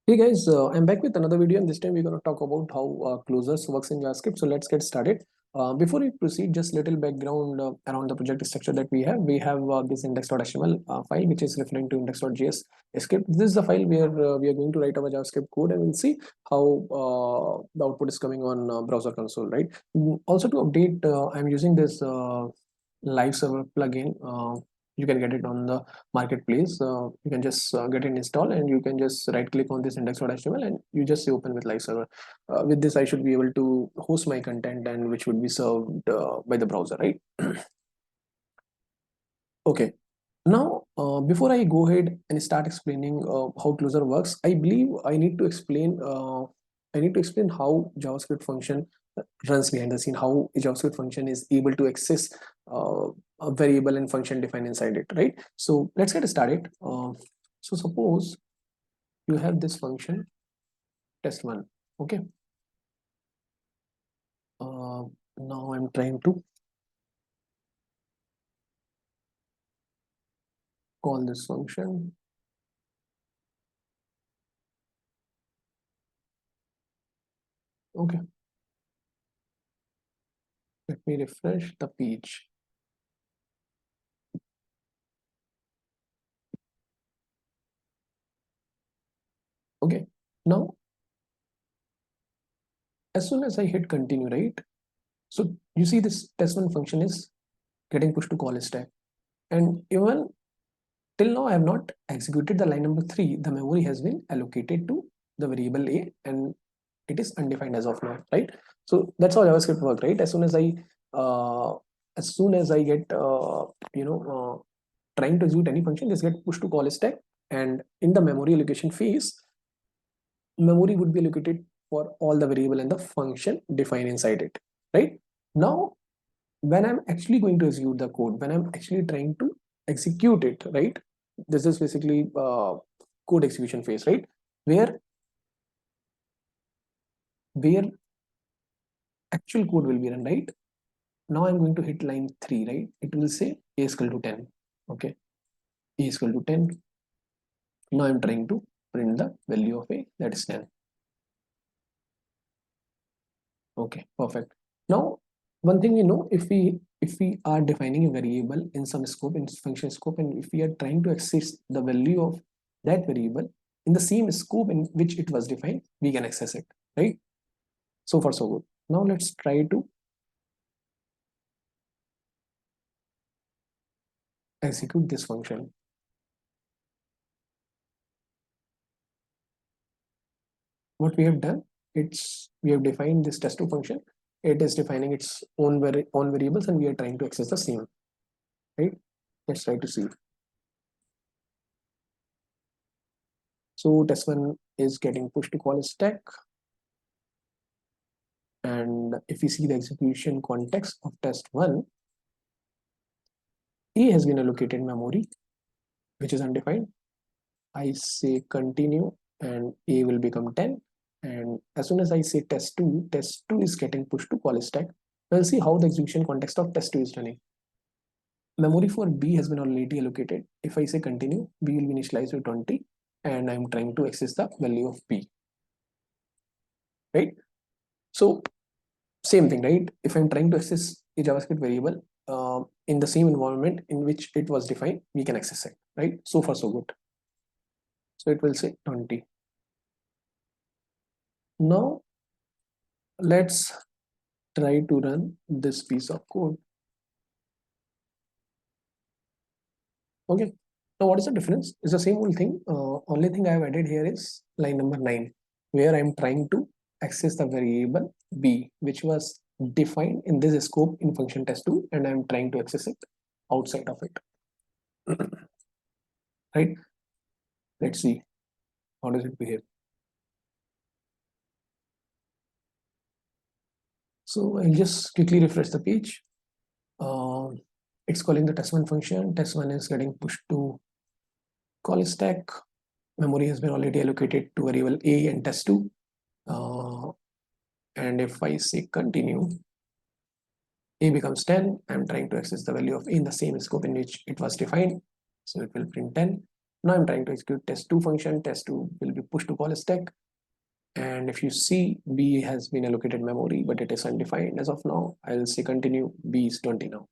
Hey guys, I'm back with another video, and this time we're going to talk about how closures works in JavaScript. So let's get started. Before we proceed, just little background around the project structure that we have. We have this index.html file, which is referring to index.js script. This is the file where we are going to write our JavaScript code, and we'll see how the output is coming on browser console, right? Also to update, I'm using this live server plugin. You can get it on the marketplace. You can just get it installed, and you can just right click on this index.html and you just say open with live server. With this I should be able to host my content, and which would be served by the browser, right? Okay, now before I go ahead and start explaining how closure works, I believe I need to explain how JavaScript function runs behind the scene, how a JavaScript function is able to access uh, a variable and function defined inside it, right? So let's get started. So suppose you have this function test1. Okay, uh, now I'm trying to call this function. Okay, let me refresh the page. Okay, now as soon as I hit continue, right? So you see this test1 function is getting pushed to call stack, and even till now I have not executed the line number 3. The memory has been allocated to the variable a, and it is undefined as of now, right? So that's how JavaScript works, right? Uh, as soon as I get you know trying to execute any function, this get pushed to call stack, and in the memory allocation phase, memory would be allocated for all the variable and the function defined inside it, right? Now when I'm actually going to execute the code, when I'm actually trying to execute it, right? This is basically code execution phase, right? Where where actual code will be run, right? Now I'm going to hit line 3, right? It will say a is equal to 10. Okay, a is equal to 10. Now I'm trying to print the value of a, that is 10. Okay, perfect. Now one thing we know, if we are defining a variable in some scope, in function scope, and if we are trying to access the value of that variable in the same scope in which it was defined, we can access it, right? So far so good. Now let's try to execute this function. What we have done, we have defined this test2 function. It is defining its own variables, and we are trying to access the same, right? Let's try to see. So test1 is getting pushed to call stack, and if we see the execution context of test1, a has been allocated memory, which is undefined. I say continue, and a will become 10, and as soon as I say test2 is getting pushed to call stack. We'll see how the execution context of test2 is running. Memory for b has been already allocated. If I say continue, b will be initialized with 20, and I'm trying to access the value of b, right? So same thing, right? If I'm trying to access a JavaScript variable in the same environment in which it was defined, we can access it, right? So far so good. So it will say 20. Now let's try to run this piece of code. Okay, now what is the difference? It's the same old thing. Only thing I have added here is line number 9, where I'm trying to access the variable b, which was defined in this scope in function test2, and I'm trying to access it outside of it. Right? Let's see how does it behave. So I'll just quickly refresh the page. It's calling the test1 function. Test1 is getting pushed to call stack. Memory has been already allocated to variable a and test2. And if I say continue, a becomes 10. I'm trying to access the value of a in the same scope in which it was defined. So it will print 10. Now I'm trying to execute test2 function. Test2 will be pushed to call stack. And if you see, B has been allocated memory, but it is undefined as of now. I'll say continue. B is 20 now.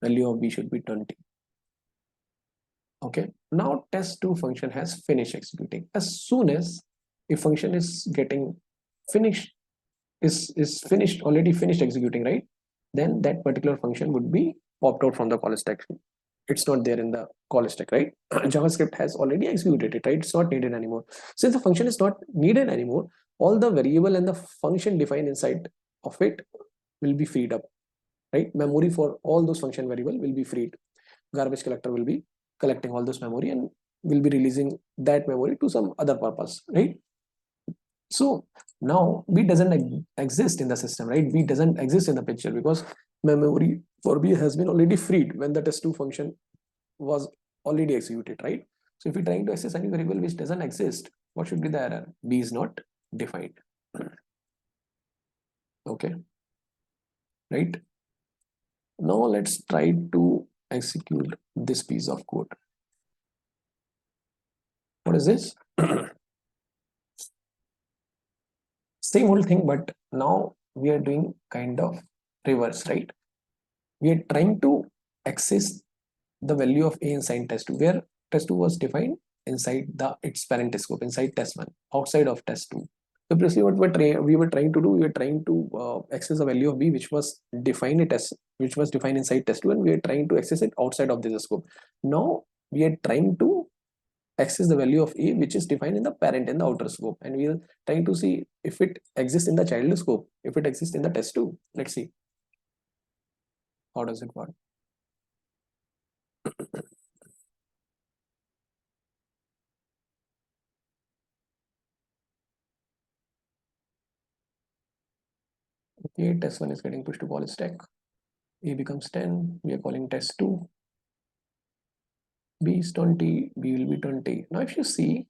Value of B should be 20. Okay, now test2 function has finished executing. As soon as a function is getting finished, is finished, already finished executing, right? Then that particular function would be popped out from the call stack. It's not there in the call stack, right? JavaScript has already executed it, right? It's not needed anymore. Since the function is not needed anymore, all the variable and the function defined inside of it will be freed up, right? Memory for all those function variable will be freed. Garbage collector will be collecting all this memory and will be releasing that memory to some other purpose, right? So now B doesn't exist in the system, right? B doesn't exist in the picture because memory for B has been already freed when the test2 function was already executed, right? So if you're trying to access any variable which doesn't exist, what should be the error? B is not defined. Okay, right? Now let's try to execute this piece of code. What is this? Same old thing, but now we are doing kind of reverse, right? We are trying to access the value of A inside test2, where test2 was defined inside its parent scope, inside test1, outside of test2. So basically what we were trying to do, we were trying to access the value of B which was defined inside test2, and we are trying to access it outside of this scope. Now we are trying to access the value of A which is defined in the parent, in the outer scope, and we are trying to see if it exists in the child scope, if it exists in the test2. Let's see how does it work. Okay, test1 is getting pushed to call stack. A becomes 10, we are calling test2. B is 20, B will be 20. Now if you see,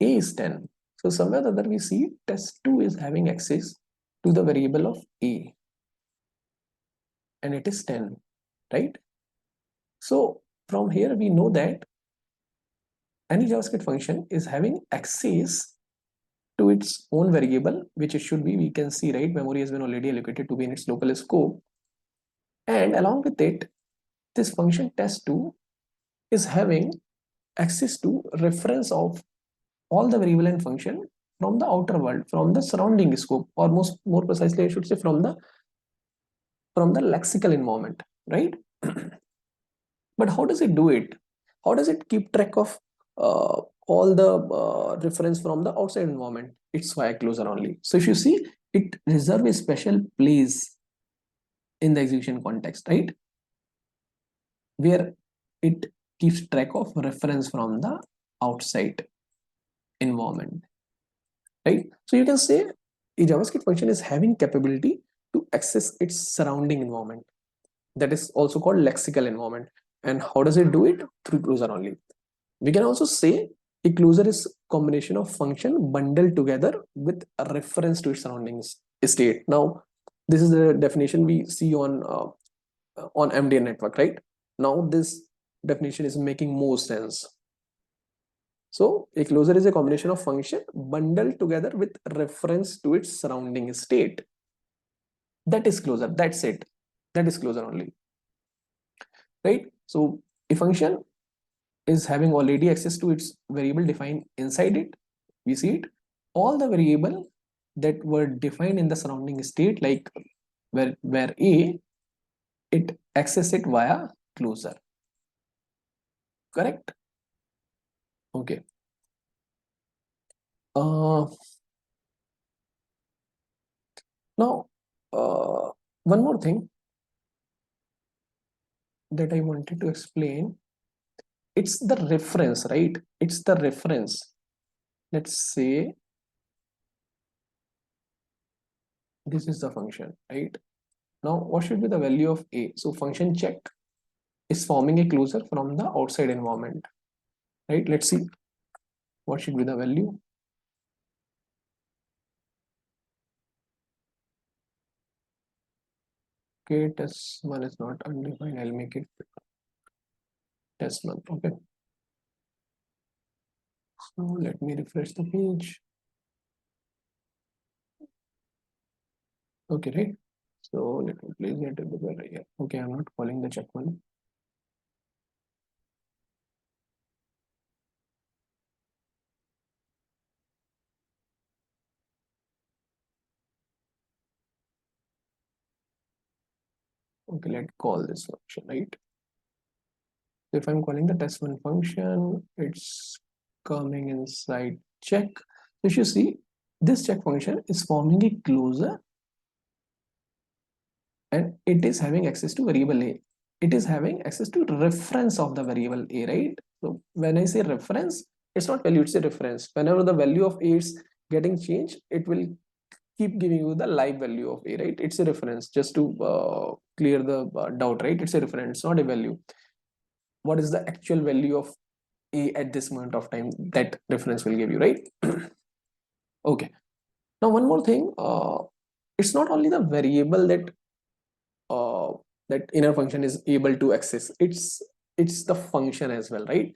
A is 10. So somewhere or other we see test2 is having access to the variable of A, and it is 10, right? So from here we know that any JavaScript function is having access to its own variable, which it should be, we can see, right? Memory has been already allocated to be in its local scope. And along with it, this function test2 is having access to reference of all the variable and function from the outer world, from the surrounding scope, or more precisely I should say from the lexical environment, right? But how does it do it? How does it keep track of all the reference from the outside environment? It's via closure only. So if you see, it reserves a special place in the execution context, right? Where it keeps track of reference from the outside environment, right? So you can say a JavaScript function is having capability to access its surrounding environment. That is also called lexical environment. And how does it do it? Through closure only. We can also say a closure is combination of function bundled together with a reference to its surroundings state. Now, this is the definition we see on MDN network, right? Now this definition is making more sense. So a closure is a combination of function bundled together with reference to its surrounding state. That is closure. That's it. That is closure only, right? So a function is having already access to its variable defined inside it. We see it. All the variable that were defined in the surrounding state, like where A, it access it via closure. Correct? Okay. Now, one more thing that I wanted to explain. It's the reference, right? It's the reference. Let's say this is the function, right? Now, what should be the value of A? So function check is forming a closure from the outside environment, right? Let's see what should be the value. Okay, test1 is not undefined. I'll make it test1. Okay. So let me refresh the page. Okay, right? So let me place it in the here. Okay, I'm not calling the check one. Okay, let's call this function, right? If I'm calling the test one function, it's coming inside check. If you see, this check function is forming a closure and it is having access to variable a. It is having access to reference of the variable a, right? So when I say reference, it's not value, it's a reference. Whenever the value of a is getting changed, it will keep giving you the live value of a, right? It's a reference, just to clear the doubt, right? It's a reference, not a value. What is the actual value of a at this moment of time, that reference will give you, right? Okay, now one more thing, it's not only the variable that uh, that inner function is able to access, it's the function as well, right?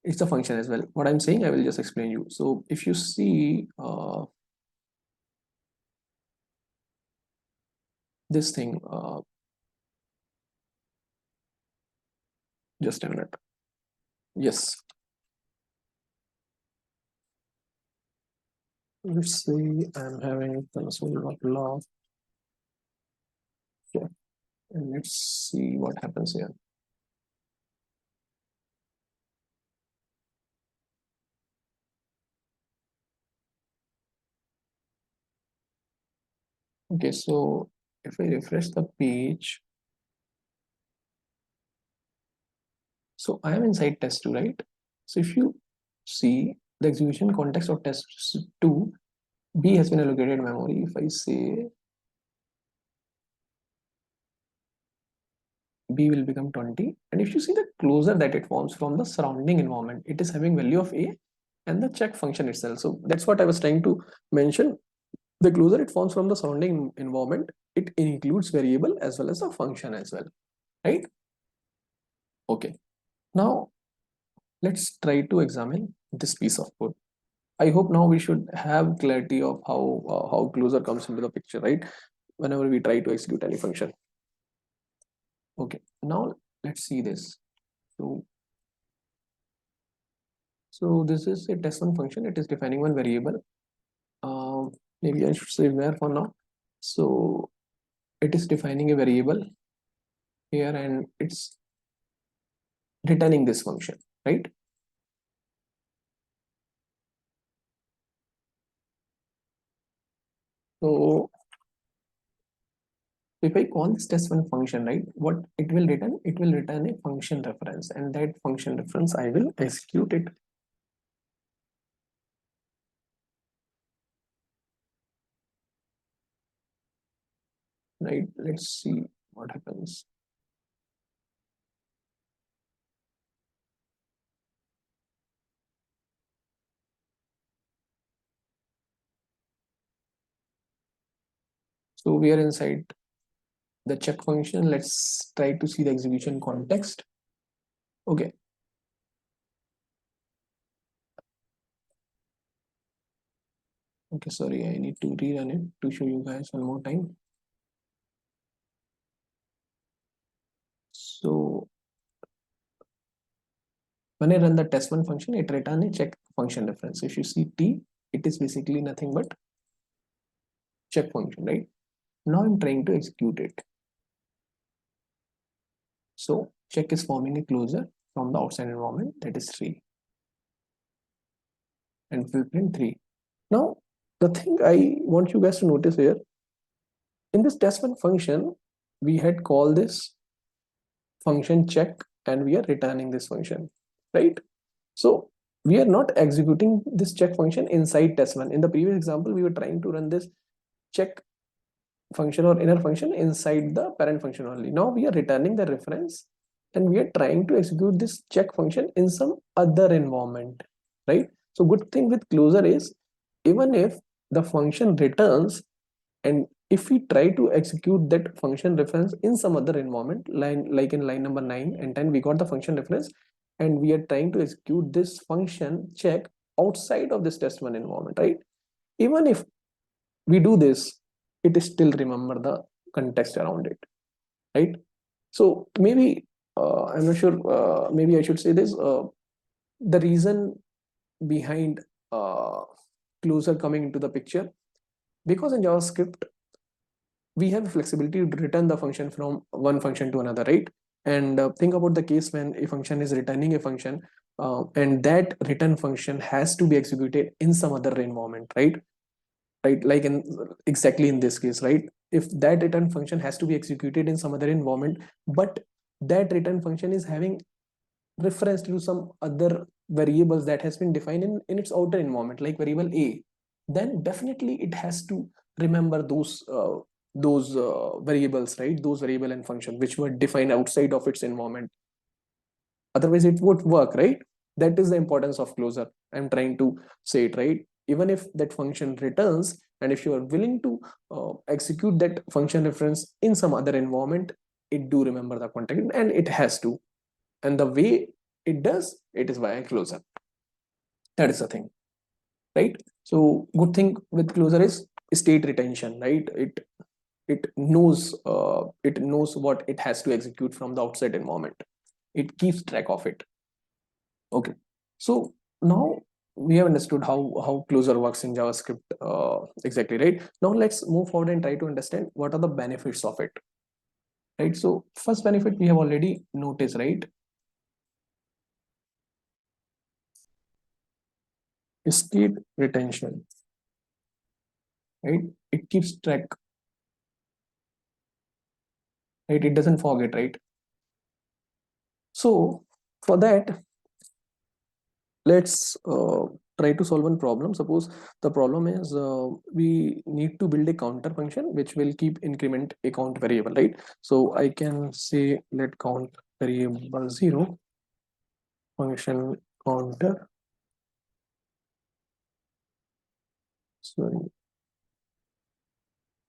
It's the function as well. What I'm saying, I will just explain you. So if you see this thing, just a minute. Yes, let's see, I'm having console.log. Yeah, and let's see what happens here. Okay, so if I refresh the page, so I am inside test2, right? So if you see the execution context of test2, B has been allocated memory. If I say B will become 20, and if you see the closure that it forms from the surrounding environment, it is having value of A and the check function itself. So that's what I was trying to mention. The closure it forms from the surrounding environment, it includes variable as well as a function as well, right? Okay, now let's try to examine this piece of code. I hope now we should have clarity of how closure comes into the picture, right? Whenever we try to execute any function. Okay, now let's see this. So this is a test one function. It is defining one variable. Maybe I should say where for now. So it is defining a variable here and it's returning this function, right? So if I call this test one function, right, what it will return? It will return a function reference, and that function reference I will execute it. Right, let's see what happens. So we are inside the check function. Let's try to see the execution context. Okay, okay, sorry, I need to rerun it to show you guys one more time. So when I run the test one function, it returns a check function reference. If you see T, it is basically nothing but check function, right? Now I'm trying to execute it. So check is forming a closure from the outside environment, that is 3, and will print 3. Now the thing I want you guys to notice here, in this test one function, we had called this function check and we are returning this function, right? So we are not executing this check function inside test one. In the previous example, we were trying to run this check function or inner function inside the parent function only. Now we are returning the reference and we are trying to execute this check function in some other environment, right? So good thing with closure is, even if the function returns, and if we try to execute that function reference in some other environment, like in line number 9 and 10, we got the function reference and we are trying to execute this function check, outside of this test one environment, right? Even if we do this, it is still remember the context around it, right? So maybe I'm not sure. Maybe I should say this. The reason behind closure coming into the picture, because in JavaScript we have flexibility to return the function from one function to another, right? And think about the case when a function is returning a function, and that return function has to be executed in some other environment, right? Right, like in exactly in this case, right? If that return function has to be executed in some other environment, but that return function is having reference to some other variables that has been defined in its outer environment, like variable a, then definitely it has to remember those variables, right? Those variable and function which were defined outside of its environment. Otherwise it would work, right? That is the importance of closure. I'm trying to say it, right? Even if that function returns, and if you are willing to execute that function reference in some other environment, it do remember the context, and it has to. And the way it does it is via closure. That is the thing, right? So good thing with closure is state retention, right? It knows what it has to execute from the outside environment. It keeps track of it. Okay, so now we have understood how closure works in JavaScript, exactly, right? Now let's move forward and try to understand what are the benefits of it, right? So first benefit we have already noticed, right? State retention, right? It keeps track, right? It doesn't forget, right? So for that, let's try to solve one problem. Suppose the problem is we need to build a counter function which will keep increment a count variable, right? So I can say let count variable 0 function counter, sorry,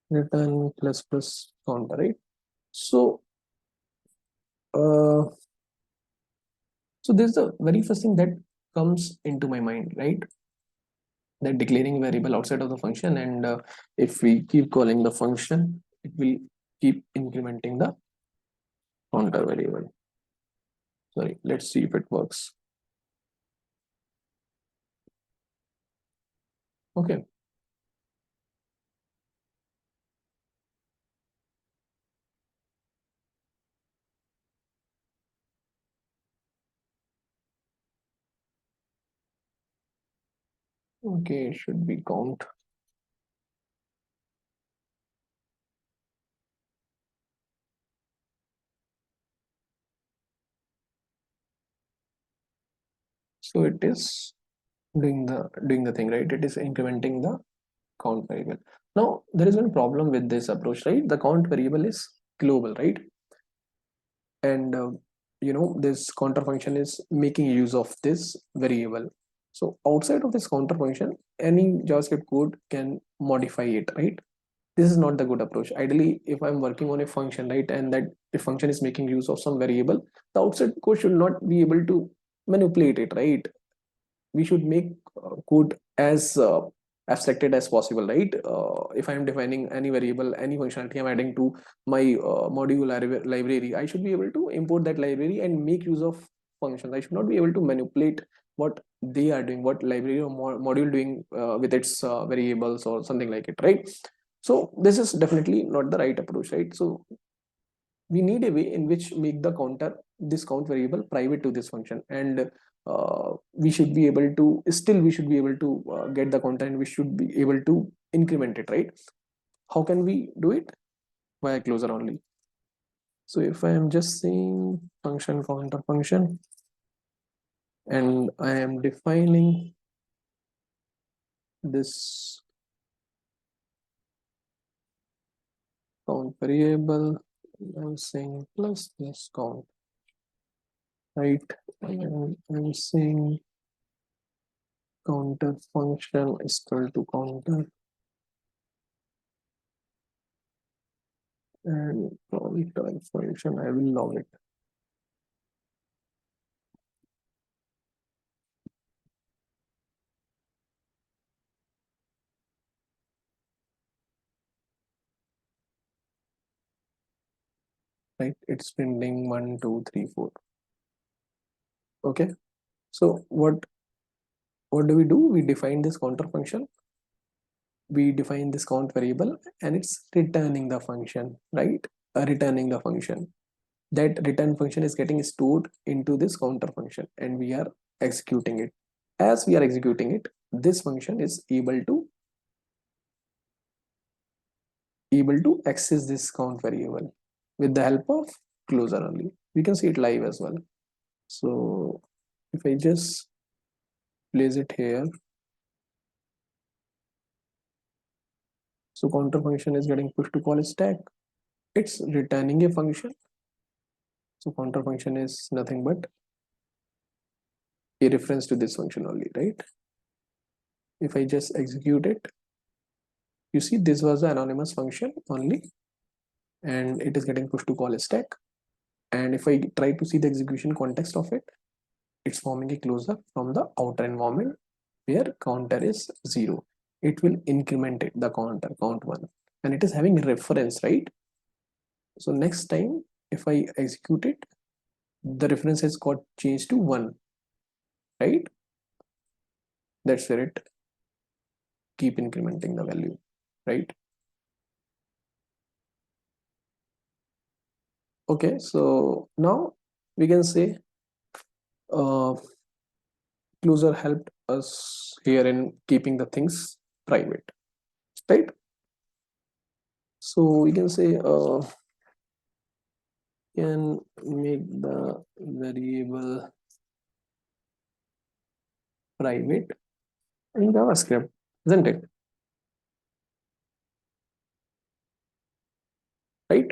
return plus plus counter, right? So uh, so this is the very first thing that comes into my mind, right? That declaring a variable outside of the function, and if we keep calling the function, it will keep incrementing the counter variable. Sorry, let's see if it works. Okay, okay, it should be count. So it is doing the thing, right? It is incrementing the count variable. Now there is one problem with this approach, right? The count variable is global, right? And this counter function is making use of this variable. So outside of this counter function, any JavaScript code can modify it, right? This is not the good approach. Ideally, if I'm working on a function, right, and that the function is making use of some variable, the outside code should not be able to manipulate it, right? We should make code as abstracted as possible, right? If I'm defining any variable, any functionality I'm adding to my module library, I should be able to import that library and make use of functions. I should not be able to manipulate what they are doing, what library or module doing with its variables or something like it, right? So this is definitely not the right approach, right? So we need a way in which make the counter, this count variable, private to this function, and we should be able to still we should be able to get the counter, and we should be able to increment it, right? How can we do it? Via closure only. So if I am just saying function counter function, and I am defining this count variable, I'm saying plus this count, right? And I'm saying counter function is equal to counter, and counter function I will log it. right? It's printing 1 2 3 4. Okay, so what do? We define this counter function, we define this count variable, and it's returning the function, right? Returning the function. That return function is getting stored into this counter function, and we are executing it. As we are executing it, this function is able to access this count variable with the help of closure only. We can see it live as well. So if I just place it here, so counter function is getting pushed to call stack. It's returning a function. So counter function is nothing but a reference to this function only, right? If I just execute it, you see this was the anonymous function only, and it is getting pushed to call stack. And if I try to see the execution context of it, it's forming a closure from the outer environment where counter is 0. It will increment it, the counter, count 1, and it is having reference, right? So next time if I execute it, the reference has got changed to 1, right? That's where it keep incrementing the value, right? Okay, so now we can say closure helped us here in keeping the things private, right? So we can say can make the variable private in JavaScript, isn't it? Right?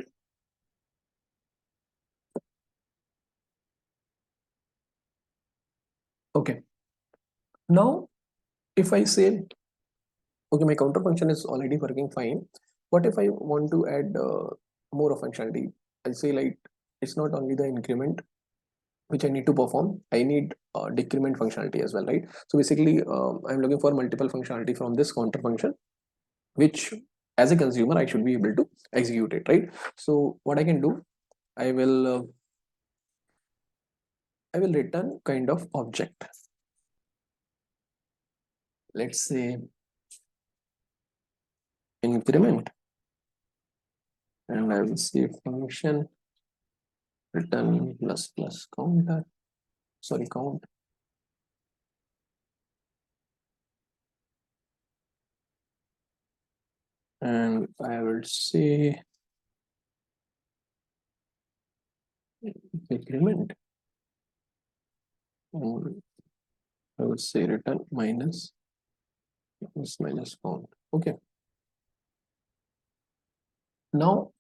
Okay. Now, if I say, okay, my counter function is already working fine. What if I want to add more of functionality? I'll say like it's not only the increment which I need to perform, I need decrement functionality as well, right? So basically, I'm looking for multiple functionality from this counter function, which as a consumer I should be able to execute it, right? So what I can do, I will return kind of object. Let's say increment, and I will say function return plus plus counter, sorry, count, and I will say increment, and I will say return minus count. Okay, now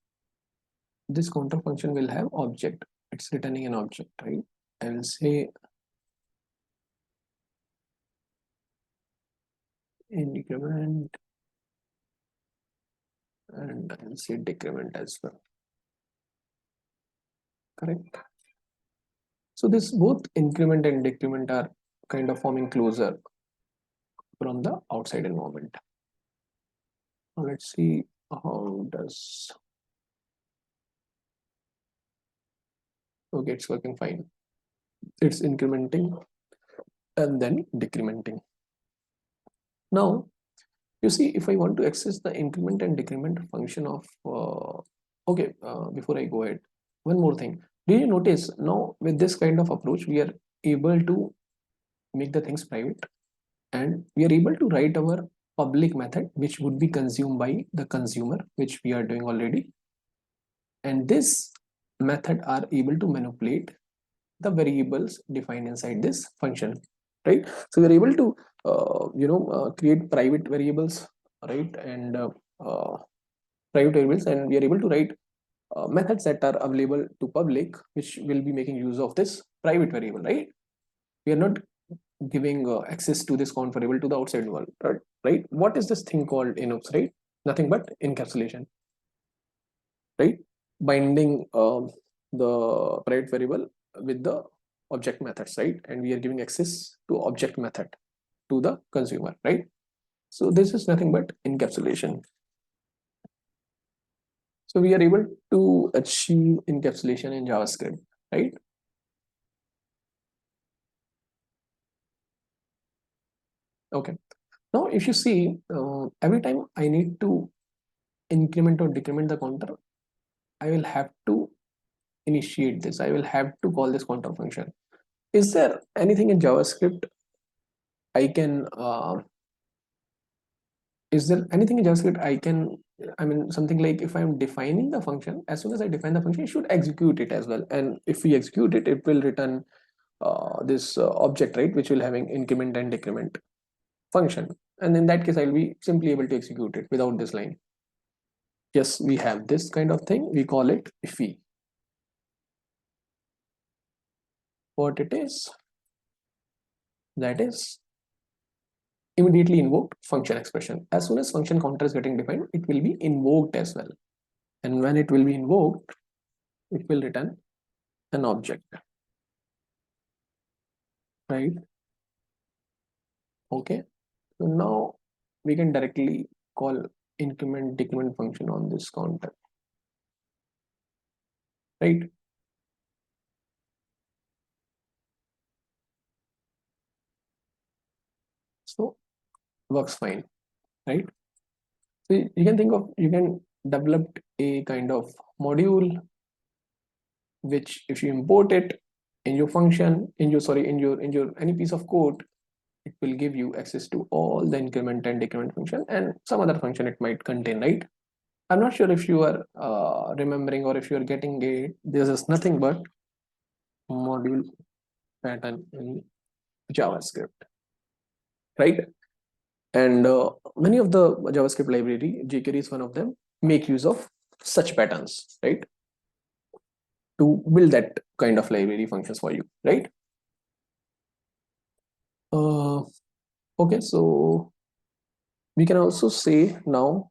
this counter function will have object, it's returning an object, right? I will say increment, and I will say decrement as well, correct? So this both increment and decrement are kind of forming closure from the outside environment. Now let's see how does, okay, it's working fine. It's incrementing and then decrementing. Now you see, if I want to access the increment and decrement function of okay, before I go ahead, one more thing. Did you notice now with this kind of approach we are able to make the things private, and we are able to write our public method which would be consumed by the consumer, which we are doing already, and this method are able to manipulate the variables defined inside this function, right? So we are able to create private variables, right? And private variables, and we are able to write methods that are available to public, which will be making use of this private variable, right? We are not giving access to this count variable to the outside world, right? What is this thing called in Ops, right? Nothing but encapsulation, right? Binding the private variable with the object methods, right? And we are giving access to object method to the consumer, right? So this is nothing but encapsulation. So we are able to achieve encapsulation in JavaScript, right? Okay. Now, if you see, every time I need to increment or decrement the counter, I will have to initiate this. I will have to call this counter function. Is there anything in JavaScript I can is there anything in JavaScript I mean, something like if I'm defining the function, as soon as I define the function, it should execute it as well. And if we execute it, it will return this object, right, which will having increment and decrement function. And in that case, I'll be simply able to execute it without this line. Yes, we have this kind of thing. We call it ify. What it is, that is immediately invoked function expression. As soon as function counter is getting defined, it will be invoked as well. And when it will be invoked, it will return an object, right? Okay. So now we can directly call increment decrement function on this counter, right? So works fine, right? So you can think of, you can develop a kind of module which if you import it in your function, in your any piece of code, it will give you access to all the increment and decrement function and some other function it might contain, right? I'm not sure if you are remembering or if you are getting it. This is nothing but module pattern in JavaScript, right? And many of the JavaScript library, jQuery is one of them, make use of such patterns, right, to build that kind of library functions for you, right? uh, okay, so we can also say now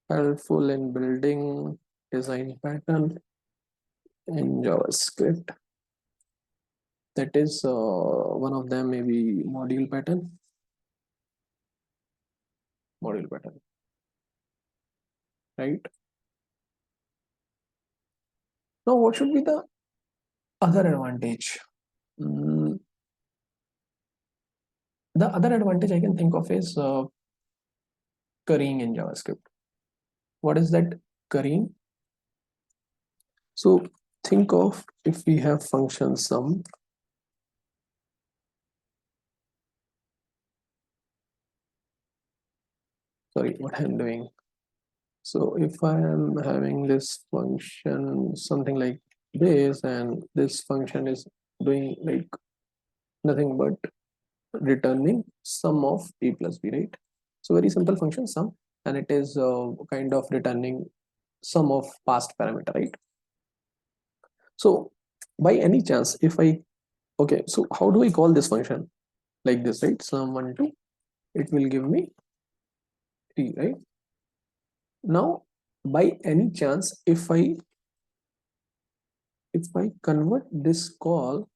helpful in building design pattern in JavaScript. That is one of them, maybe module pattern, right? Now, what should be the other advantage? The other advantage I can think of is currying in JavaScript. What is that currying? So think of if we have function sum. Sorry, what I'm doing. So if I am having this function something like this, and this function is doing like nothing but returning sum of a plus b, right? So very simple function sum, and it is kind of returning sum of past parameter, right? So by any chance, if I, okay, so how do I call this function? Like this, right? Sum1 2, it will give me 3, right? Now by any chance, if I convert this call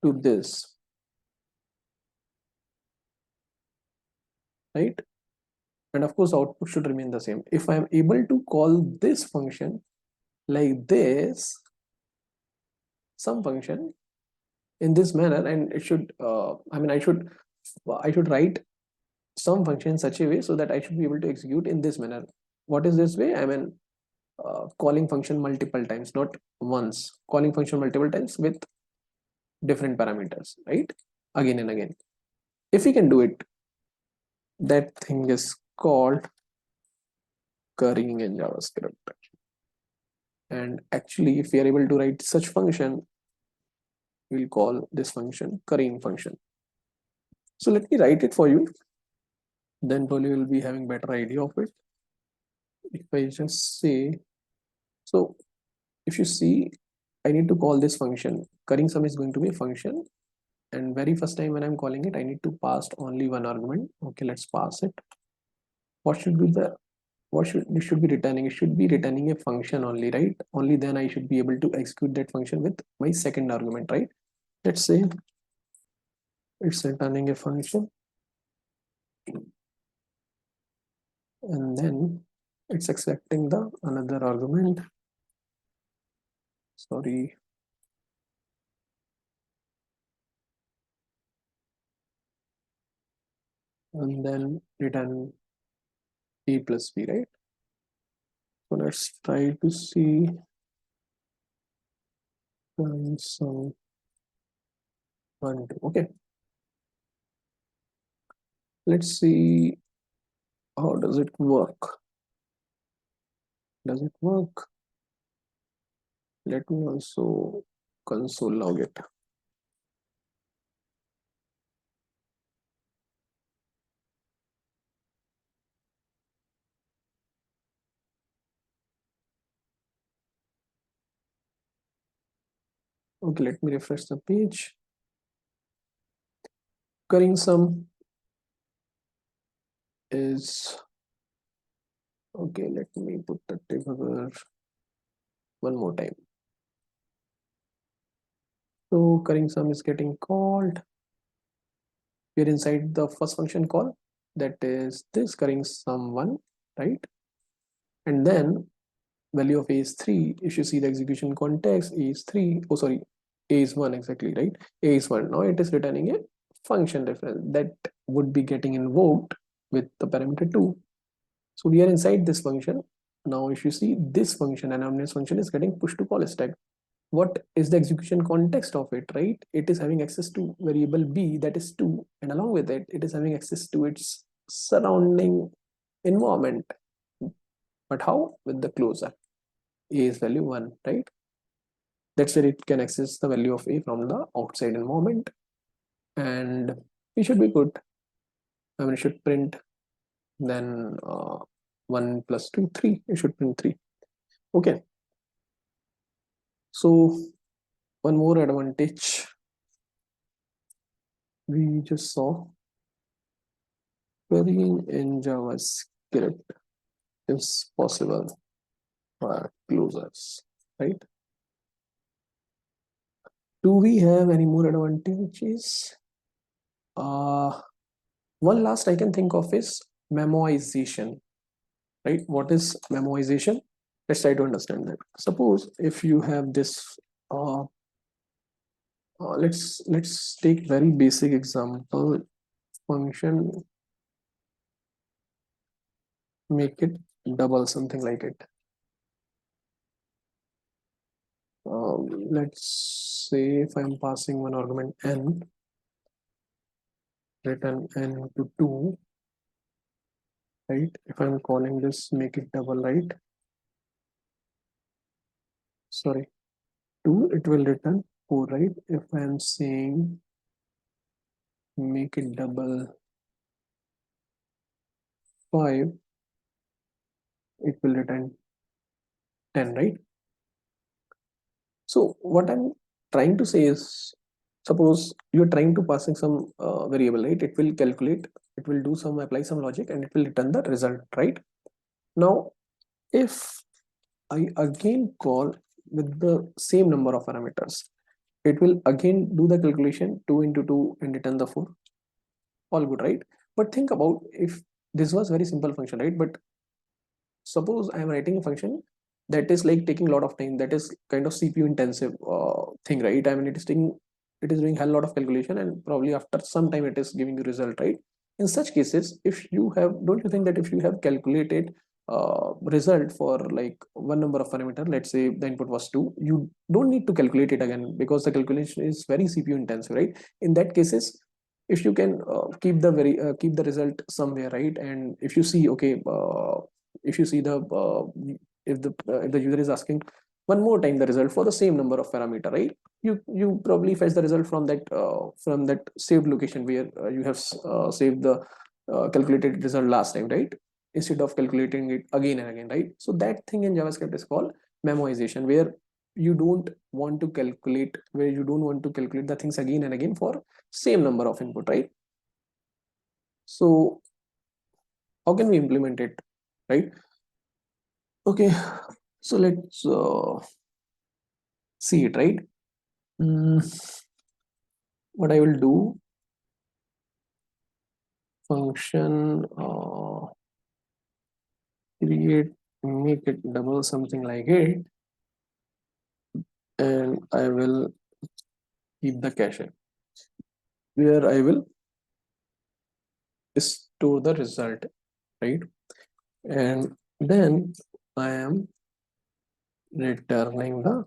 to this, right, and of course output should remain the same. If I am able to call this function like this, some function in this manner, and it should I mean, I should write some function in such a way so that I should be able to execute in this manner. What is this way? I mean, calling function multiple times, not once, calling function multiple times with different parameters, right, again and again. If we can do it, that thing is called currying in JavaScript. And actually, if we are able to write such function, we'll call this function currying function. So let me write it for you, then probably we'll be having better idea of it. If I just say, so if you see, I need to call this function. Currying sum is going to be a function, and very first time when I'm calling it, I need to pass only one argument. Okay, let's pass it. What should be the, what should it should be returning? It should be returning a function only, right? Only then I should be able to execute that function with my second argument, right? Let's say it's returning a function. and then it's expecting the another argument. Sorry. And then return a plus b, right? So let's try to see some one, two. Okay. Let's see how does it work. Does it work? Let me also console log it. Okay, let me refresh the page. Currying sum is okay. Let me put the table one more time. So currying sum is getting called. We're inside the first function call, that is this currying sum one, right? And then value of a is 3. If you see the execution context, a is 3. Oh, sorry, a is 1 exactly, right? A is 1. Now it is returning a function reference that would be getting invoked with the parameter 2. So we are inside this function. Now if you see this function, anonymous function is getting pushed to call stack. What is the execution context of it, right? It is having access to variable b, that is 2, and along with it, it is having access to its surrounding environment. But how? With the closure. A is value 1, right? That's where it can access the value of a from the outside environment, and we should be good. I mean, it should print then 1 plus 2, 3. It should print 3. Okay. So one more advantage we just saw, querying in JavaScript is possible for closures, right? Do we have any more advantages? One last I can think of is memoization, right? What is memoization? Let's try to understand that. Suppose if you have this, let's take very basic example function, make it double, something like it. Let's say if I'm passing one argument n, return n to 2, right? If I'm calling this make it double, right? Sorry, 2, it will return 4, right? If I'm saying make it double 5, it will return 10, right? So what I'm trying to say is, suppose you're trying to passing some variable, right? It will calculate, it will do some, apply some logic, and it will return the result, right? Now, if I again call with the same number of parameters, it will again do the calculation 2 into 2 and return the 4. All good, right? But think about if this was very simple function, right? But suppose I am writing a function that is like taking a lot of time, that is kind of CPU intensive thing, right? I mean, it is doing a lot of calculation, and probably after some time it is giving you result, right? In such cases, if you have, don't you think that if you have calculated result for like one number of parameter, let's say the input was 2, you don't need to calculate it again because the calculation is very CPU intensive, right? In that cases, if you can keep the result somewhere, right? And if you see, okay, if you see the if the user is asking one more time the result for the same number of parameter, right? You probably fetch the result from that saved location where you have saved the calculated result last time, right? Instead of calculating it again and again, right? So that thing in JavaScript is called memoization, where you don't want to calculate, the things again and again for same number of input, right? So how can we implement it, right? Okay, so let's see it, right? What I will do, function create, make it double, something like it, and I will keep the cache where I will store the result, right? And then I am returning the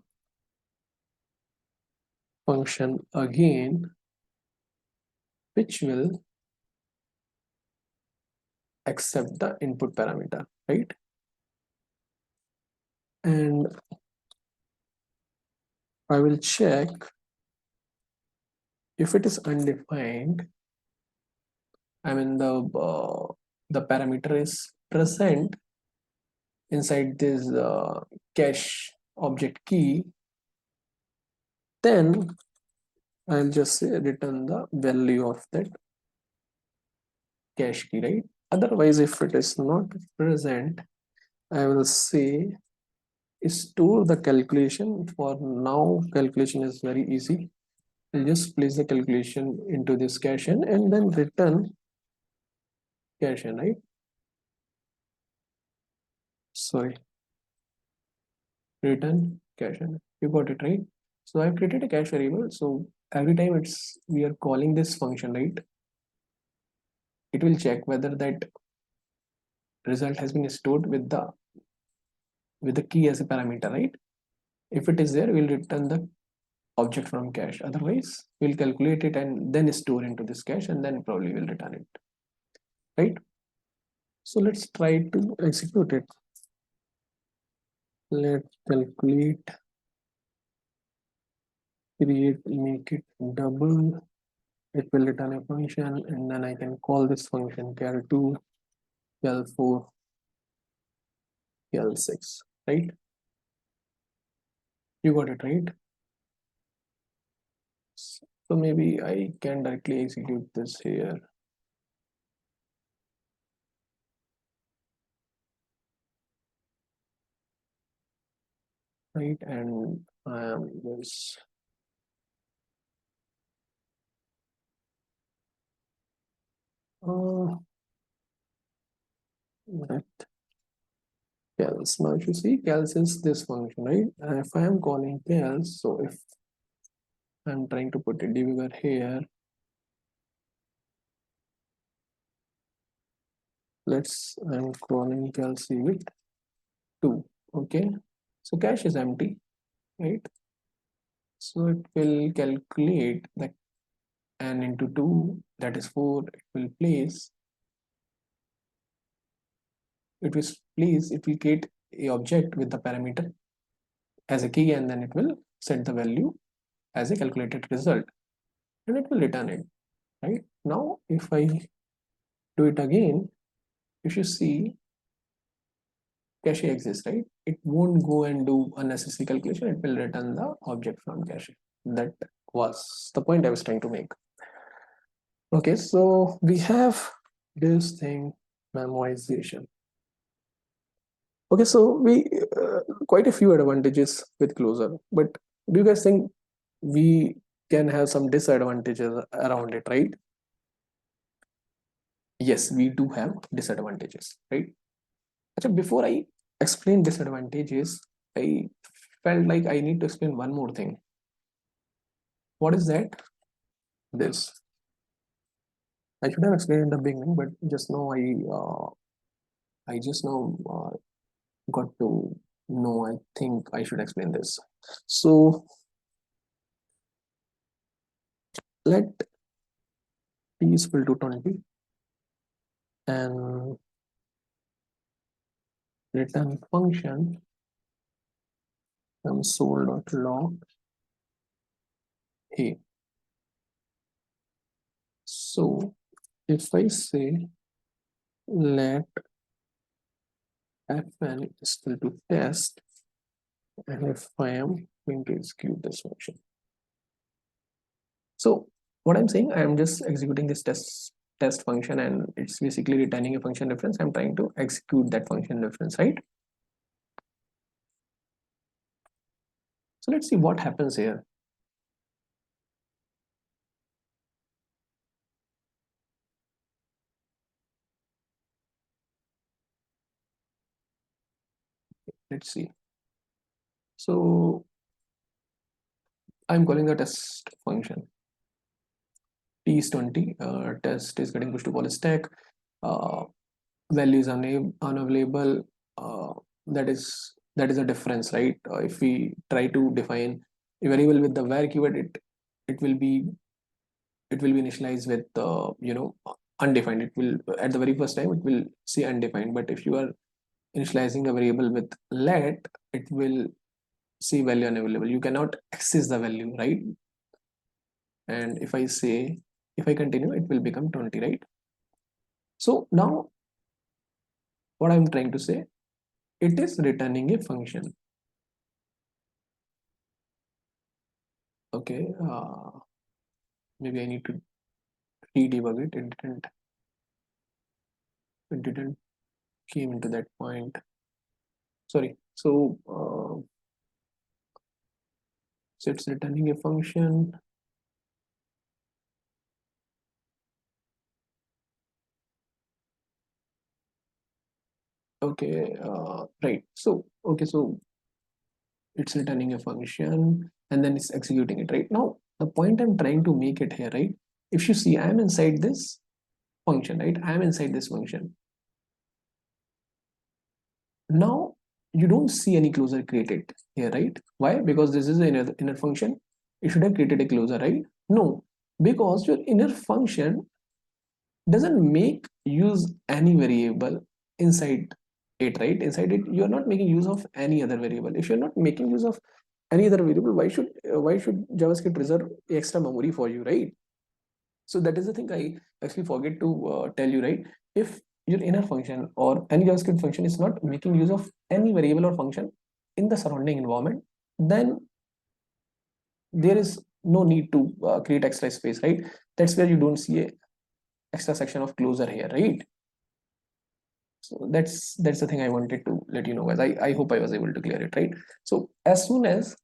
function again, which will accept the input parameter, right? And I will check if it is undefined. I mean the parameter is present inside this cache object key, then I'll just say return the value of that cache key, right? Otherwise, if it is not present, I will say store the calculation. For now, calculation is very easy. I'll just place the calculation into this cache and then return cache, right? Sorry, return cache. You got it, right? So I've created a cache variable. So every time we are calling this function, right? It will check whether that result has been stored with the key as a parameter, right? If it is there, we'll return the object from cache. Otherwise, we'll calculate it and then store into this cache, and then probably we'll return it, right? So let's try to execute it. Let's calculate, create, make it double. It will return a function, and then I can call this function cal2, cal4, cal6, right? You got it, right? So maybe I can directly execute this here. Right, and I am this that cals. Now if you see, cals is this function, right? And if I am calling cals, so if I'm trying to put a debugger here, I'm calling cals with 2, okay? So cache is empty, right? So it will calculate the n into 2, that is 4. It will create a object with the parameter as a key, and then it will set the value as a calculated result, and it will return it, right? Now if I do it again, if you see, cache exists, right? It won't go and do unnecessary calculation. It will return the object from cache. That was the point I was trying to make. Okay, so we have this thing, memoization. Okay, so we quite a few advantages with Closure, but do you guys think we can have some disadvantages around it, right? Yes, we do have disadvantages, right? Actually, before I explain disadvantages, I felt like I need to explain one more thing. What is that? This. I should have explained in the beginning, but just now I just now got to know. I think I should explain this. So let t is equal to 20 and return function console.log a. So if I say let fn is equal to test, and if I am going to execute this function. So what I'm saying, I'm just executing this test function, and it's basically returning a function reference. I'm trying to execute that function reference, right? So let's see what happens here. Let's see. So I'm calling the test function. T is 20. Test is getting pushed to call stack. Value is unavailable. That is a difference, right? If we try to define a variable with the var keyword, it will be initialized with undefined. It will, at the very first time, it will say undefined. But if you are initializing a variable with let, it will see value unavailable. You cannot access the value, right? And if I continue, it will become 20, right? So now what I'm trying to say, it is returning a function. Okay, maybe I need to re-debug it. It didn't came into that point. Sorry. So it's returning a function. Okay, right. So it's returning a function and then it's executing it, right? Now the point I'm trying to make it here, right? If you see, I'm inside this function, right? I'm inside this function. Now you don't see any closure created here, right? Why? Because this is an inner function. You should have created a closure, right? No, because your inner function doesn't make use any variable inside it, right? Inside it, you're not making use of any other variable. If you're not making use of any other variable, why should JavaScript reserve extra memory for you, right? So that is the thing I actually forget to tell you, right? If your inner function or any JavaScript function is not making use of any variable or function in the surrounding environment, then there is no need to create extra space, right? That's where you don't see a extra section of closure here, right? So that's the thing I wanted to let you know, guys. I hope I was able to clear it, right? So as soon as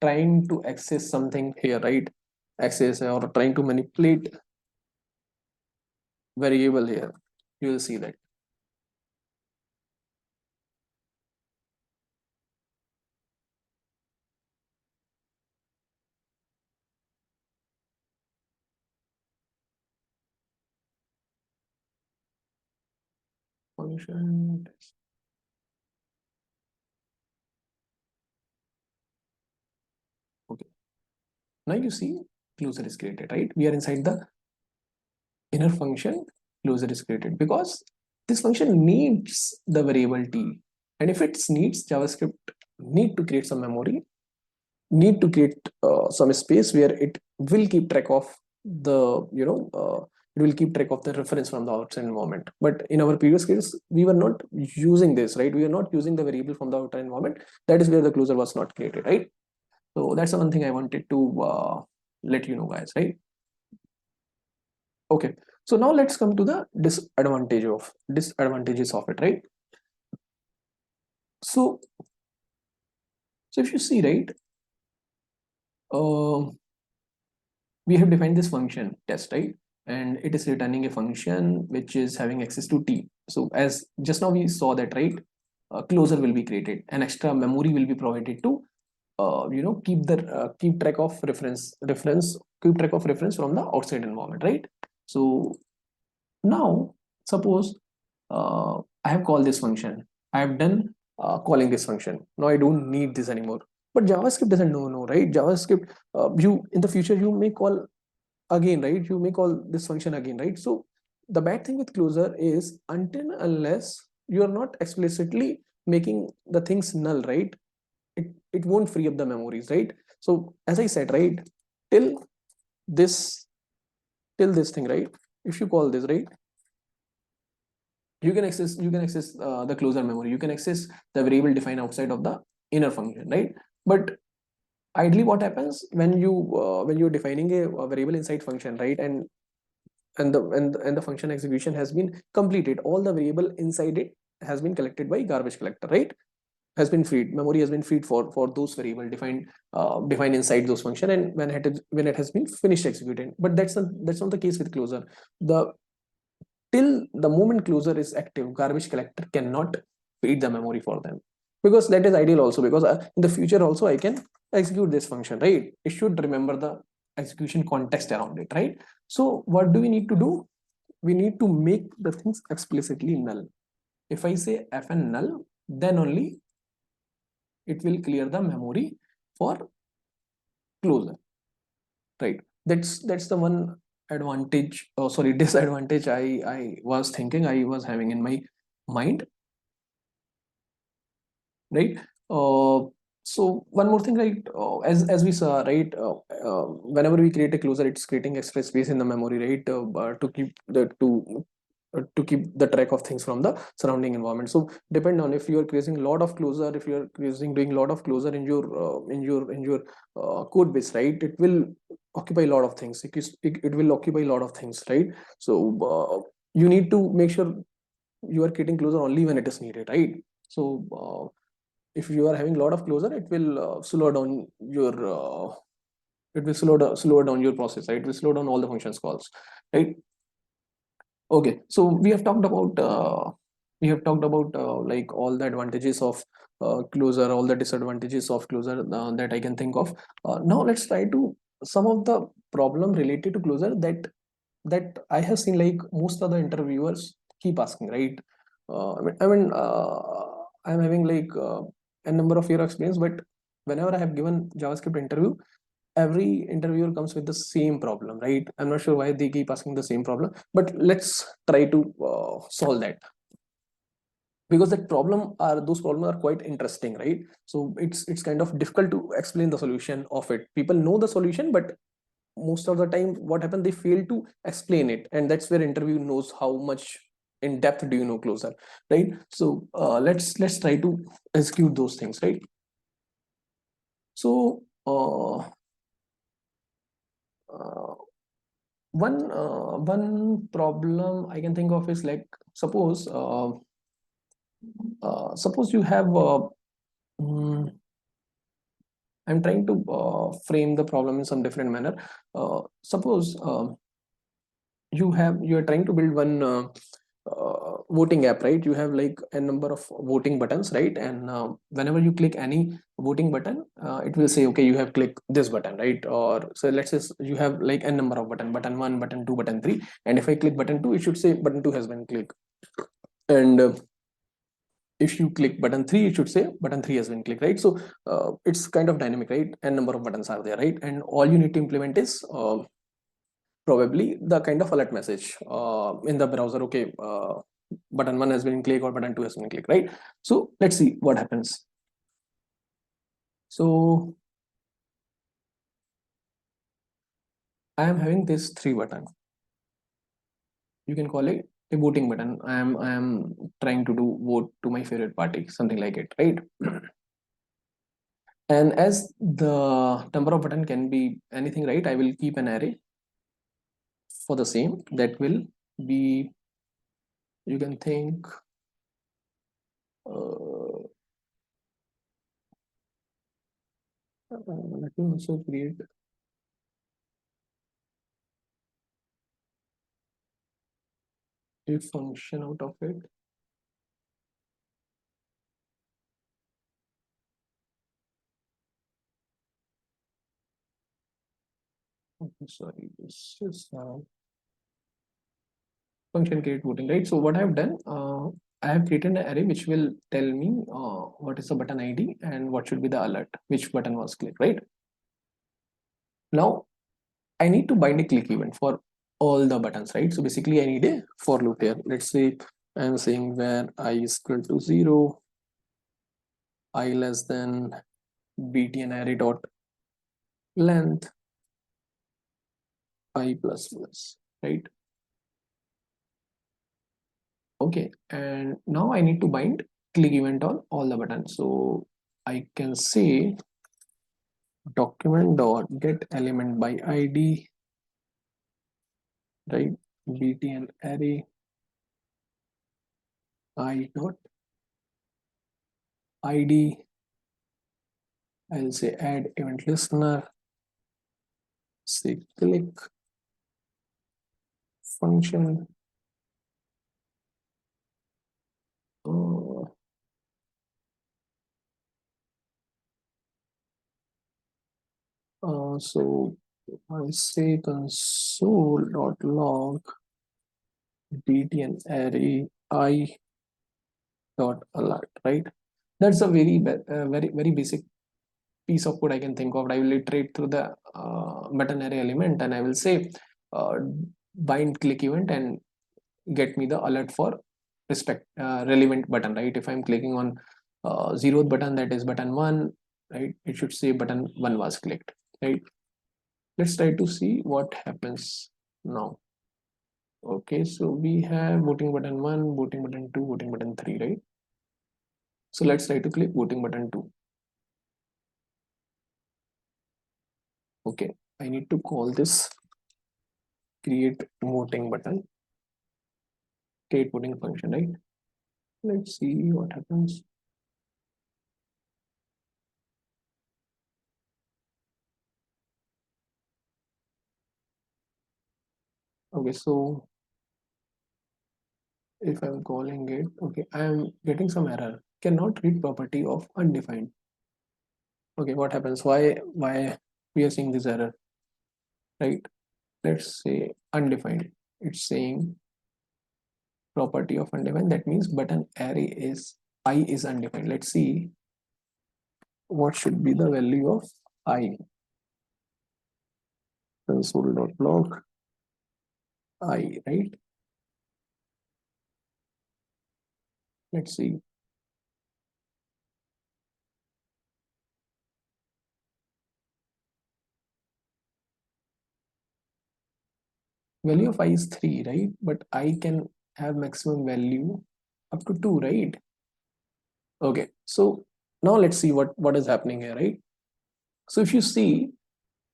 trying to access something here, right? Access or trying to manipulate variable here, you will see that function. Okay, now you see closure is created, right? We are inside the inner function. Closure is created because this function needs the variable t, and if it needs, JavaScript need to create some memory, need to create some space where it will keep track of the it will keep track of the reference from the outside environment. But in our previous case, we were not using this, right? We are not using the variable from the outer environment. That is where the closure was not created, right? So that's the one thing I wanted to let you know, guys, right? Okay, so now let's come to the disadvantages of it, right? So if you see, right, uh, we have defined this function test, right? And it is returning a function which is having access to t. So as just now we saw that, right? Closure will be created, and extra memory will be provided to keep track of reference from the outside environment, right? So now suppose I have called this function. I have done calling this function. Now I don't need this anymore. But JavaScript doesn't know, no, right? JavaScript, you in the future you may call again, right? You may call this function again, right? So the bad thing with closure is until unless you are not explicitly making the things null, right? It won't free up the memories, right? So as I said, right, till this this thing, right? If you call this, right, you can access the closure memory. You can access the variable defined outside of the inner function, right? But ideally what happens when you're defining a variable inside function, right? And the function execution has been completed, all the variable inside it has been collected by garbage collector, right? Has been freed, memory has been freed for those variable defined inside those function, and when it has been finished executing. But that's not the case with closure. The Till the moment closure is active, garbage collector cannot feed the memory for them. because that is ideal also, because in the future also I can execute this function, right? It should remember the execution context around it, right? So what do we need to do? We need to make the things explicitly null. If I say fn null, then only it will clear the memory for closure, right? That's the one advantage, oh sorry, disadvantage I was thinking, I was having in my mind, right? uh, so one more thing, right? As we saw, right, whenever we create a closure, it's creating extra space in the memory, right? To keep the track of things from the surrounding environment. So depend on if you are creating a lot of closure, if you are creating doing a lot of closure in your code base, right, it will occupy a lot of things. It will occupy a lot of things, right? So you need to make sure you are creating closure only when it is needed, right? So if you are having a lot of closure, it will slow down your slow down your process, right? It will slow down all the functions calls, right? Okay, so we have talked about like all the advantages of closure, all the disadvantages of closure that I can think of. Now let's try to some of the problem related to closure that I have seen, like most of the interviewers keep asking, right? I'm having like a number of year experience, but whenever I have given JavaScript interview, every interviewer comes with the same problem, right? I'm not sure why they keep asking the same problem, but let's try to solve that, because that problem are those problems are quite interesting, right? So it's kind of difficult to explain the solution of it. People know the solution, but most of the time what happens, they fail to explain it, and that's where interview knows how much in depth do you know closer, right? So let's try to execute those things, right? So uh, one problem I can think of is like, suppose you have mm, I'm trying to frame the problem in some different manner. Suppose you're trying to build one voting app, right? You have like a number of voting buttons, right? And whenever you click any voting button, it will say, okay, you have clicked this button, right? Or so let's say you have like a number of button 1, button 2, button 3, and if I click button 2, it should say button 2 has been clicked. And if you click button 3, it should say button 3 has been clicked, right? So it's kind of dynamic, right? And number of buttons are there, right? And all you need to implement is probably the kind of alert message in the browser, okay, button 1 has been clicked or button 2 has been clicked, right? So let's see what happens. So I am having this 3 button. You can call it a voting button. I am trying to do vote to my favorite party, something like it, right? And as the number of button can be anything, right, I will keep an array for the same that will be, you can think, let me also create a function out of it. Okay, sorry, this is function create voting, right? So what I have done, I have created an array which will tell me what is the button ID and what should be the alert, which button was clicked, right? Now I need to bind a click event for all the buttons, right? So basically I need a for loop here. Let's say I'm saying where I is equal to 0, I less than btn array dot length I plus plus, right? Okay, and now I need to bind click event on all the buttons. So I can say document dot get element by id, right? btn array I dot id. I'll say add event listener, say click function. Uh, So I say console.log btn array I dot alert, right? That's a very basic piece of code I can think of. I will iterate through the button array element, and I will say uh, bind click event and get me the alert for relevant button, right? If I'm clicking on 0th button, that is button 1, right? It should say button 1 was clicked, right? Let's try to see what happens now. Okay, so we have voting button 1, voting button 2, voting button 3, right? So let's try to click voting button 2. Okay, I need to call this create voting button, create voting function, right? Let's see what happens. Okay, so if I'm calling it, okay, I'm getting some error. Cannot read property of undefined. Okay, what happens? Why we are seeing this error, right? Let's say undefined. It's saying property of undefined. That means button array is I is undefined. Let's see what should be the value of I. Console.log I, right? Let's see. Value of I is 3, right? But I can have maximum value up to 2, right? Okay, so now let's see what is happening here, right? So if you see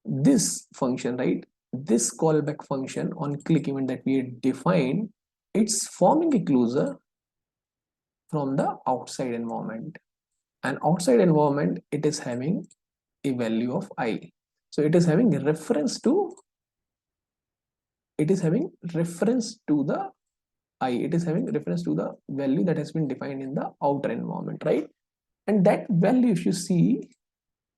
this function, right, this callback function on click event that we defined, it's forming a closure from the outside environment, and outside environment it is having a value of I. So it is having reference to the I. It is having reference to the value that has been defined in the outer environment, right? And that value, if you see,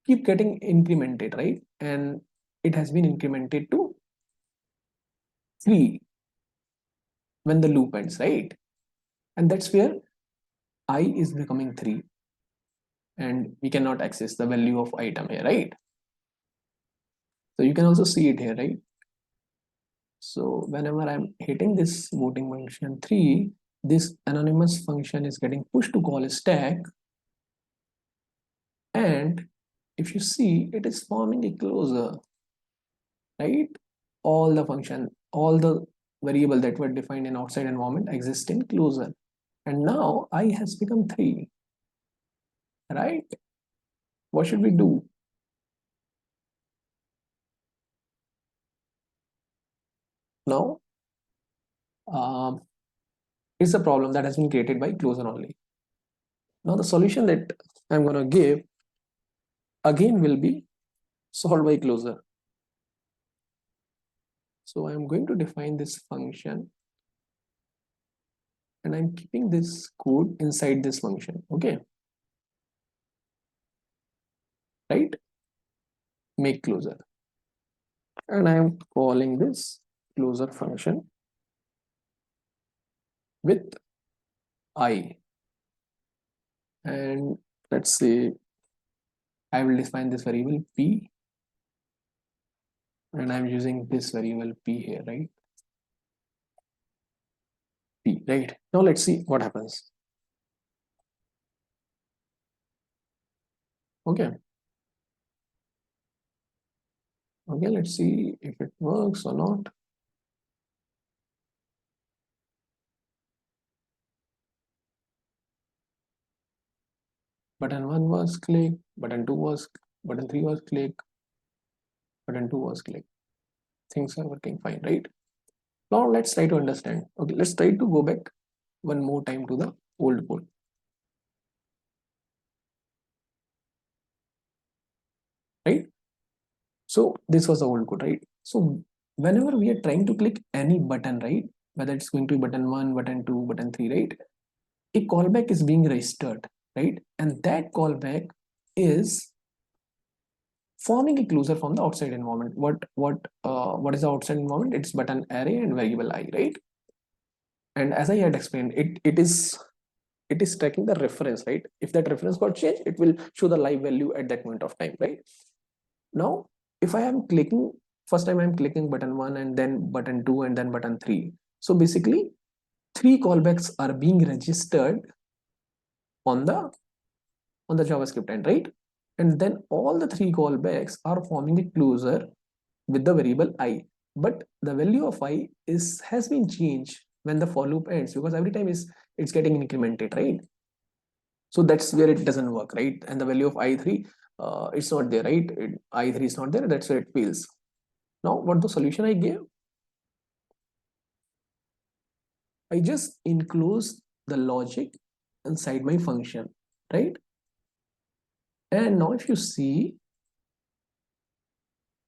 keep getting incremented, right? And it has been incremented to 3 when the loop ends, right? And that's where I is becoming 3, and we cannot access the value of item here, right? So you can also see it here, right? So whenever I'm hitting this voting function 3, this anonymous function is getting pushed to call stack, and if you see, it is forming a closure, right? All the variable that were defined in outside environment exist in closure, and now I has become 3, right? What should we do? Now it's a problem that has been created by closure only. Now the solution that I'm going to give again will be solved by closure. So I'm going to define this function, and I'm keeping this code inside this function, okay? Right? Make closure. And I'm calling this closure function with I. And let's say I will define this variable P, and I'm using this variable P here, right? P, right? Now let's see what happens. Okay. Okay, let's see if it works or not. Button 1 was clicked, button 3 was clicked, button 2 was clicked. Things are working fine, right? Now let's try to understand. Okay, let's try to go back one more time to the old code, right? So this was the old code, right? So whenever we are trying to click any button, right, whether it's going to be button 1, button 2, button 3, right, a callback is being registered, right? And that callback is forming a closure from the outside environment. What is the outside environment? It's button array and variable I, right? And as I had explained, it is tracking the reference, right? If that reference got changed, it will show the live value at that point of time, right? Now, if I am clicking, first time I'm clicking button 1 and then button 2 and then button 3. So basically, 3 callbacks are being registered on the JavaScript end, right? And then all the 3 callbacks are forming a closure with the variable I. But the value of I has been changed when the for loop ends, because every time it's getting incremented, right? So that's where it doesn't work, right? And the value of I3, it's not there, right? I3 is not there, that's where it fails. Now, what the solution I gave? I just enclose the logic inside my function, right? And now if you see,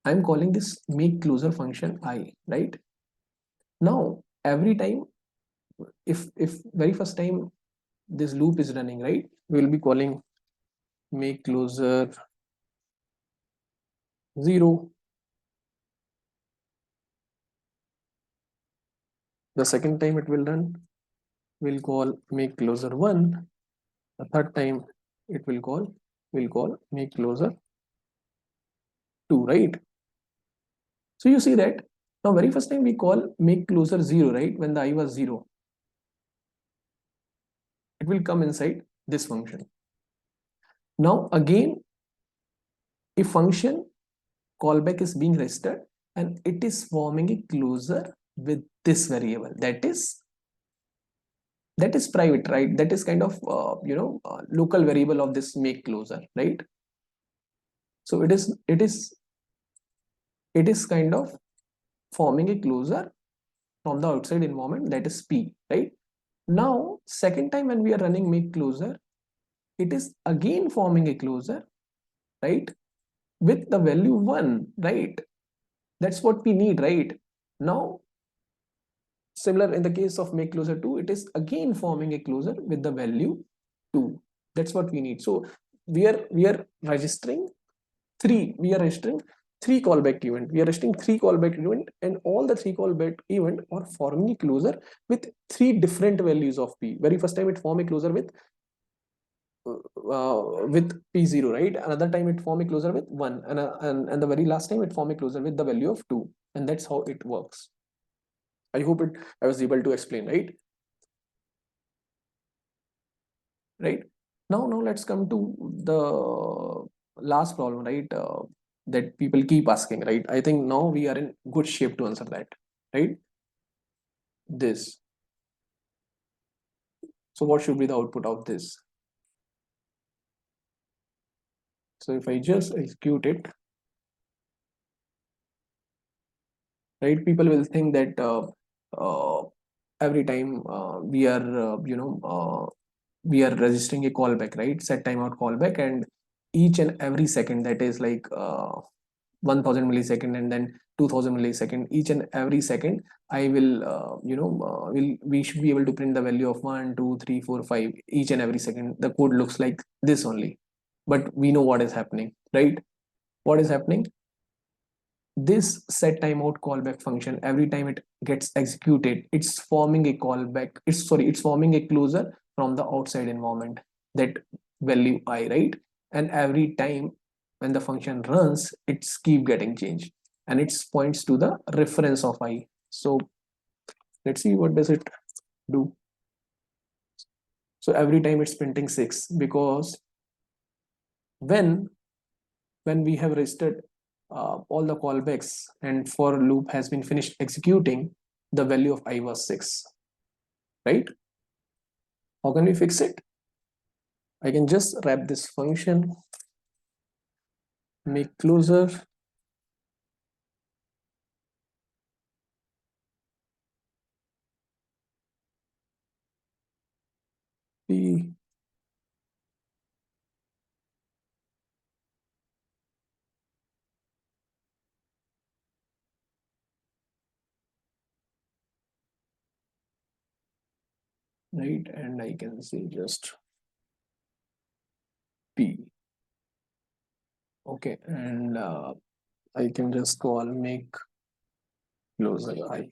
I'm calling this make closure function I, right? Now, every time, if very first time this loop is running, right, we'll be calling make closure 0. The second time it will run, we'll call make closure 1. The third time it will call, we'll call make closure 2, right? So you see that now very first time we call make closure 0, right? When the I was 0, it will come inside this function. Now again, if function callback is being registered and it is forming a closure with this variable that is private, right? That is kind of local variable of this make closure, right? So it is kind of forming a closure from the outside environment, that is P, right? Now second time when we are running make closure, it is again forming a closure, right, with the value 1, right? That's what we need, right? Now similar in the case of make closure 2, it is again forming a closure with the value 2. That's what we need. So we are registering three callback event. We are registering 3 callback event, and all the 3 callback event are forming a closure with 3 different values of P. Very first time it form a closure with P0, right? Another time it form a closure with 1, and the very last time it form a closure with the value of 2. And that's how it works. I hope I was able to explain, right? Right. Now let's come to the last problem, right? That people keep asking, right? I think now we are in good shape to answer that, right? This. So what should be the output of this? So if I just execute it, right, people will think that every time we are registering a callback, right? Set timeout callback, and each and every second, that is like 1000 millisecond and then 2000 millisecond, each and every second I will we should be able to print the value of 1 2 3 4 5 each and every second. The code looks like this only, but we know what is happening, right? What is happening? This set timeout callback function, every time it gets executed, it's forming a callback, it's forming a closure from the outside environment, that value I, right? And every time when the function runs, it's keep getting changed, and it points to the reference of I. So let's see what does it do. So every time it's printing 6, because when we have registered all the callbacks and for loop has been finished executing, the value of I was 6, right? How can we fix it? I can just wrap this function, make closure, P, right? And I can say just P. Okay, and I can just call make closer I.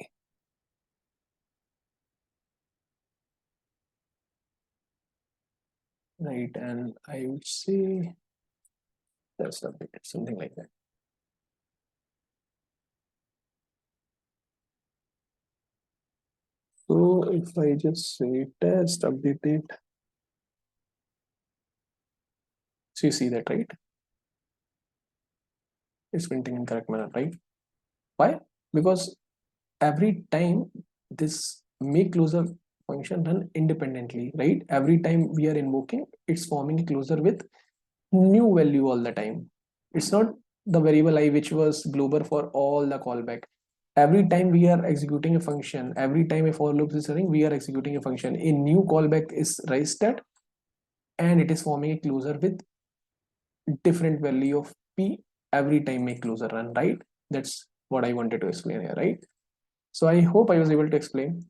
Right, and I would say that's updated, something like that. So if I just say test updated, so you see that, right? It's printing in correct manner, right? Why? Because every time this make closer function run independently, right? Every time we are invoking, it's forming a closer with new value all the time. It's not the variable I which was global for all the callback. Every time we are executing a function, every time a for loop is running, we are executing a function. A new callback is raised at, and it is forming a closer with different value of p every time make closer run, right? That's what I wanted to explain here, right? So I hope I was able to explain.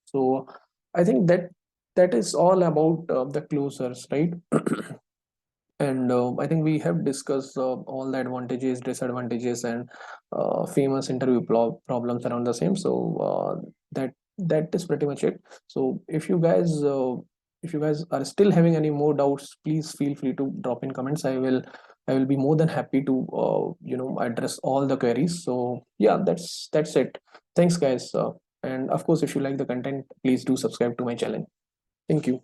So I think that is all about the closers, right? And I think we have discussed all the advantages, disadvantages, and famous interview problems around the same. So that is pretty much it. So if you guys are still having any more doubts, please feel free to drop in comments. I will be more than happy to address all the queries. So yeah, that's it. Thanks, guys. And of course, if you like the content, please do subscribe to my channel. Thank you.